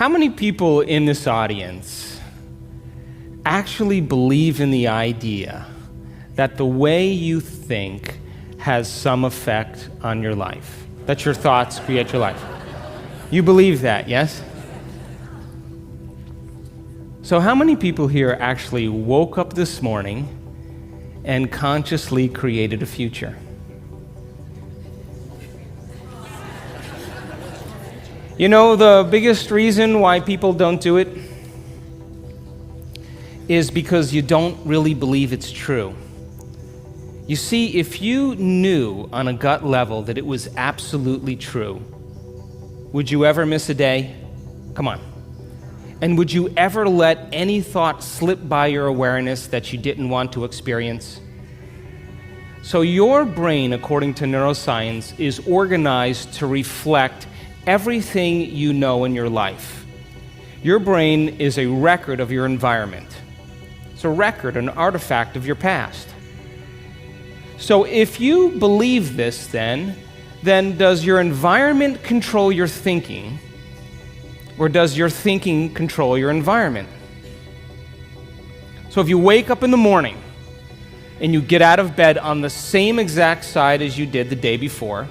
How many people in this audience actually believe in the idea that the way you think has some effect on your life? That your thoughts create your life? You believe that, yes? So how many people here actually woke up this morning and consciously created a future? You know, the biggest reason why people don't do it is because you don't really believe it's true. You see, if you knew on a gut level that it was absolutely true, would you ever miss a day? Come on. And would you ever let any thought slip by your awareness that you didn't want to experience? So your brain, according to neuroscience, is organized to reflect everything you know in your life. Your brain is a record of your environment. It's a record, an artifact of your past. So if you believe this, then does your environment control your thinking, or does your thinking control your environment? So if you wake up in the morning and you get out of bed on the same exact side as you did the day before,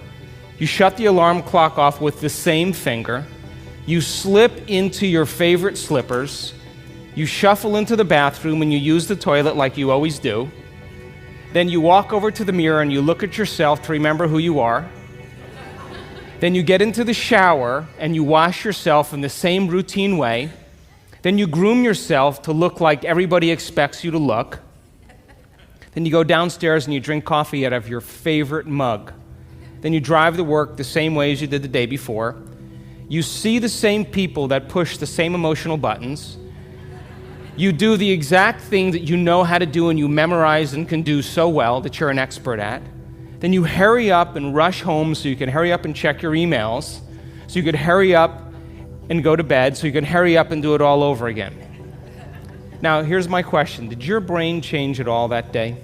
you shut the alarm clock off with the same finger, you slip into your favorite slippers, you shuffle into the bathroom and you use the toilet like you always do, then you walk over to the mirror and you look at yourself to remember who you are. Then you get into the shower and you wash yourself in the same routine way. Then you groom yourself to look like everybody expects you to look. Then you go downstairs and you drink coffee out of your favorite mug. Then you drive to work the same way as you did the day before. You see the same people that push the same emotional buttons. You do the exact thing that you know how to do and you memorize and can do so well that you're an expert at. Then you hurry up and rush home so you can hurry up and check your emails, so you could hurry up and go to bed, so you can hurry up and do it all over again. Now, here's my question. Did your brain change at all that day?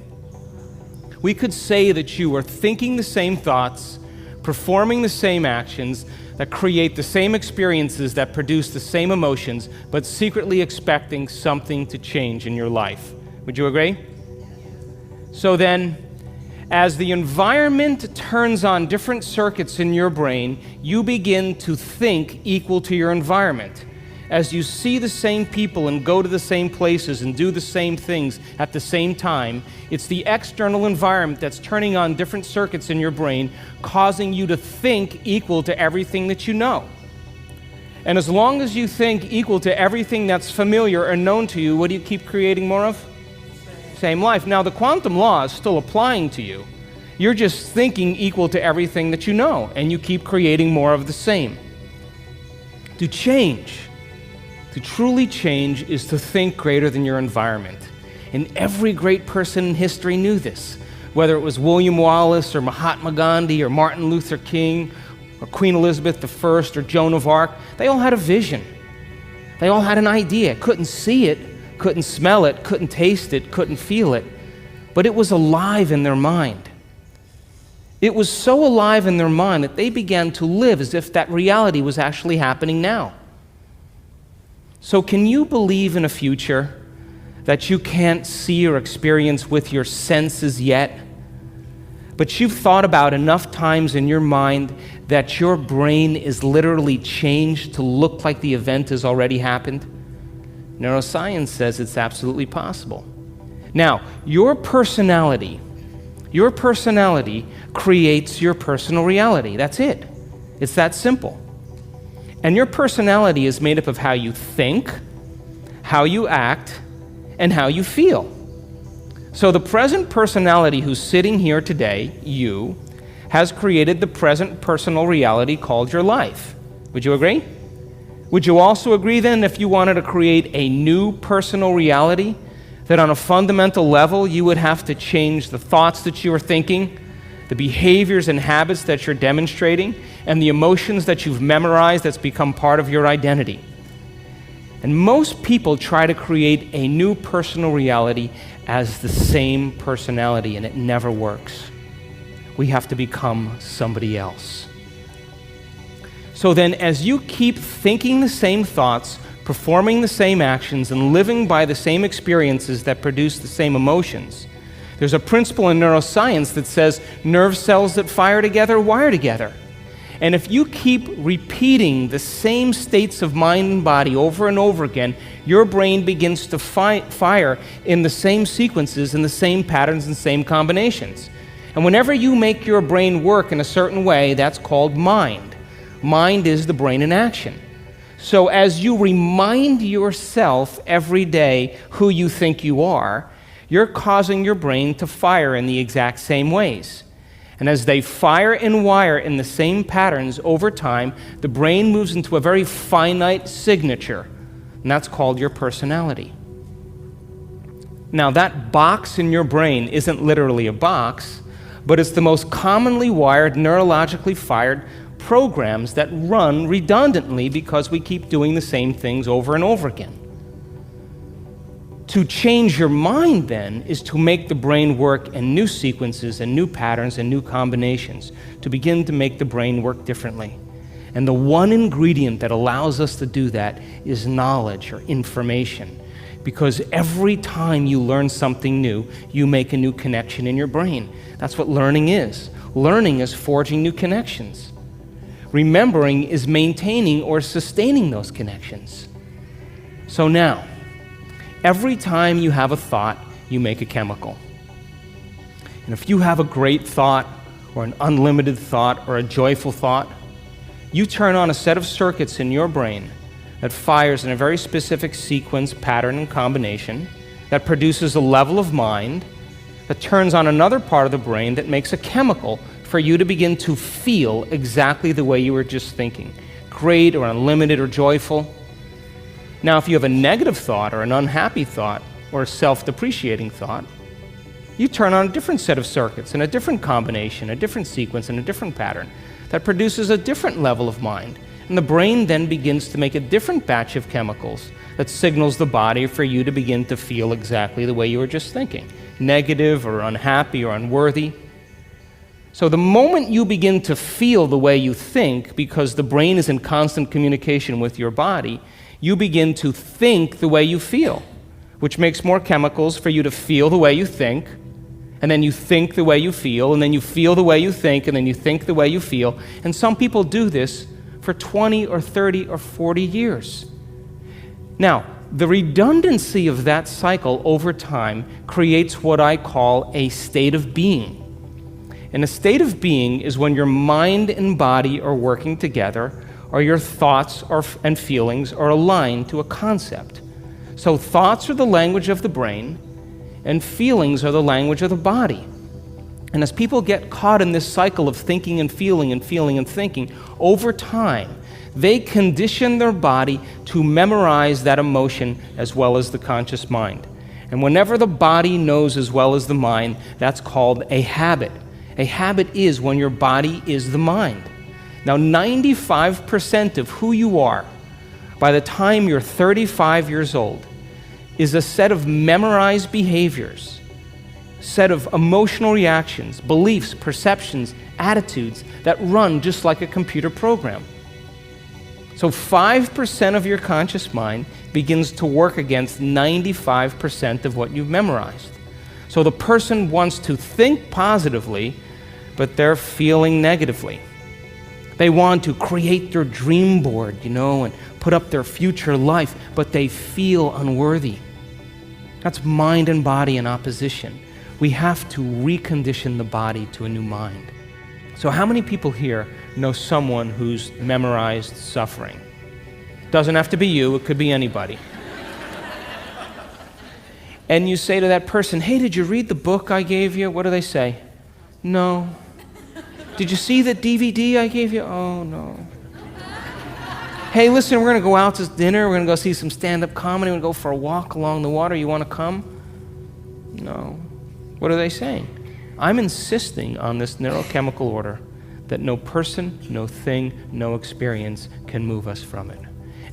We could say that you were thinking the same thoughts, performing the same actions, that create the same experiences, that produce the same emotions, but secretly expecting something to change in your life. Would you agree? So then, as the environment turns on different circuits in your brain, you begin to think equal to your environment. As you see the same people and go to the same places and do the same things at the same time, it's the external environment that's turning on different circuits in your brain, causing you to think equal to everything that you know. And as long as you think equal to everything that's familiar or known to you, what do you keep creating more of? Same life. Now, the quantum law is still applying to you. You're just thinking equal to everything that you know, and you keep creating more of the same. To change, to truly change, is to think greater than your environment. And every great person in history knew this, whether it was William Wallace or Mahatma Gandhi or Martin Luther King or Queen Elizabeth I or Joan of Arc. They all had a vision. They all had an idea. Couldn't see it, couldn't smell it, couldn't taste it, couldn't feel it, but it was alive in their mind. It was so alive in their mind that they began to live as if that reality was actually happening now. So can you believe in a future that you can't see or experience with your senses yet, but you've thought about enough times in your mind that your brain is literally changed to look like the event has already happened? Neuroscience says it's absolutely possible. Now, your personality creates your personal reality. That's it. It's that simple. And your personality is made up of how you think, how you act, and how you feel. So the present personality who's sitting here today, you, has created the present personal reality called your life. Would you agree? Would you also agree then, if you wanted to create a new personal reality, that on a fundamental level you would have to change the thoughts that you are thinking, the behaviors and habits that you're demonstrating, and the emotions that you've memorized that's become part of your identity? And most people try to create a new personal reality as the same personality, and it never works. We have to become somebody else. So then as you keep thinking the same thoughts, performing the same actions, and living by the same experiences that produce the same emotions, there's a principle in neuroscience that says nerve cells that fire together wire together. And if you keep repeating the same states of mind and body over and over again, your brain begins to fire in the same sequences, in the same patterns and same combinations. And whenever you make your brain work in a certain way, that's called mind. Mind is the brain in action. So as you remind yourself every day who you think you are, you're causing your brain to fire in the exact same ways. And as they fire and wire in the same patterns over time, the brain moves into a very finite signature, and that's called your personality. Now, that box in your brain isn't literally a box, but it's the most commonly wired, neurologically fired programs that run redundantly because we keep doing the same things over and over again. To change your mind, then, is to make the brain work in new sequences and new patterns and new combinations, to begin to make the brain work differently. And the one ingredient that allows us to do that is knowledge or information. Because every time you learn something new, you make a new connection in your brain. That's what learning is. Learning is forging new connections. Remembering is maintaining or sustaining those connections. So now, every time you have a thought, you make a chemical. And if you have a great thought, or an unlimited thought, or a joyful thought, you turn on a set of circuits in your brain that fires in a very specific sequence, pattern, and combination that produces a level of mind that turns on another part of the brain that makes a chemical for you to begin to feel exactly the way you were just thinking, great or unlimited or joyful. Now, if you have a negative thought or an unhappy thought or a self-depreciating thought, you turn on a different set of circuits and a different combination, a different sequence, and a different pattern that produces a different level of mind. And the brain then begins to make a different batch of chemicals that signals the body for you to begin to feel exactly the way you were just thinking, negative or unhappy or unworthy. So the moment you begin to feel the way you think, because the brain is in constant communication with your body, you begin to think the way you feel, which makes more chemicals for you to feel the way you think, and then you think the way you feel, and then you feel the way you think, and then you think the way you feel. And some people do this for 20 or 30 or 40 years. Now, the redundancy of that cycle over time creates what I call a state of being. And a state of being is when your mind and body are working together, or your thoughts and feelings are aligned to a concept. So thoughts are the language of the brain, and feelings are the language of the body. And as people get caught in this cycle of thinking and feeling and feeling and thinking, over time, they condition their body to memorize that emotion as well as the conscious mind. And whenever the body knows as well as the mind, that's called a habit. A habit is when your body is the mind. Now, 95% of who you are by the time you're 35 years old is a set of memorized behaviors, set of emotional reactions, beliefs, perceptions, attitudes that run just like a computer program. So 5% of your conscious mind begins to work against 95% of what you've memorized. So the person wants to think positively, but they're feeling negatively. They want to create their dream board, and put up their future life, but they feel unworthy. That's mind and body in opposition. We have to recondition the body to a new mind. So how many people here know someone who's memorized suffering? Doesn't have to be you, it could be anybody. And you say to that person, hey, did you read the book I gave you? What do they say? No. Did you see the DVD I gave you? Oh, no. Hey, listen, we're going to go out to dinner. We're going to go see some stand-up comedy. We're going to go for a walk along the water. You want to come? No. What are they saying? I'm insisting on this neurochemical order that no person, no thing, no experience can move us from it.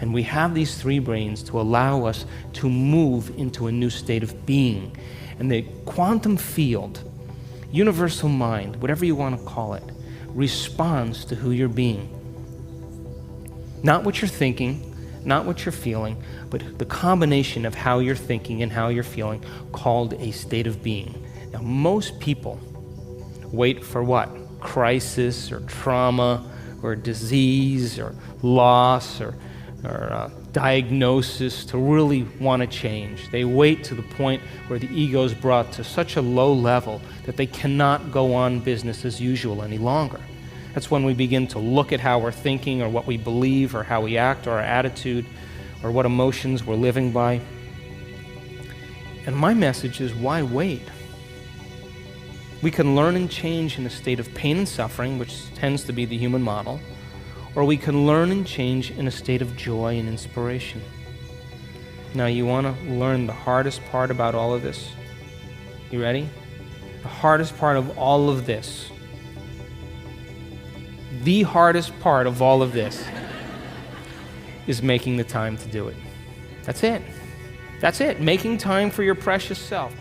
And we have these three brains to allow us to move into a new state of being. And the quantum field, universal mind, whatever you want to call it, responds to who you're being. Not what you're thinking, not what you're feeling, but the combination of how you're thinking and how you're feeling, called a state of being. Now, most people wait for what? Crisis or trauma or disease or loss or diagnosis to really want to change. They wait to the point where the ego is brought to such a low level that they cannot go on business as usual any longer. That's when we begin to look at how we're thinking or what we believe or how we act or our attitude or what emotions we're living by. And my message is, why wait? We can learn and change in a state of pain and suffering, which tends to be the human model, or we can learn and change in a state of joy and inspiration. Now, you want to learn the hardest part about all of this? You ready? The hardest part of all of this, the hardest part of all of this is making the time to do it. That's it. That's it. Making time for your precious self.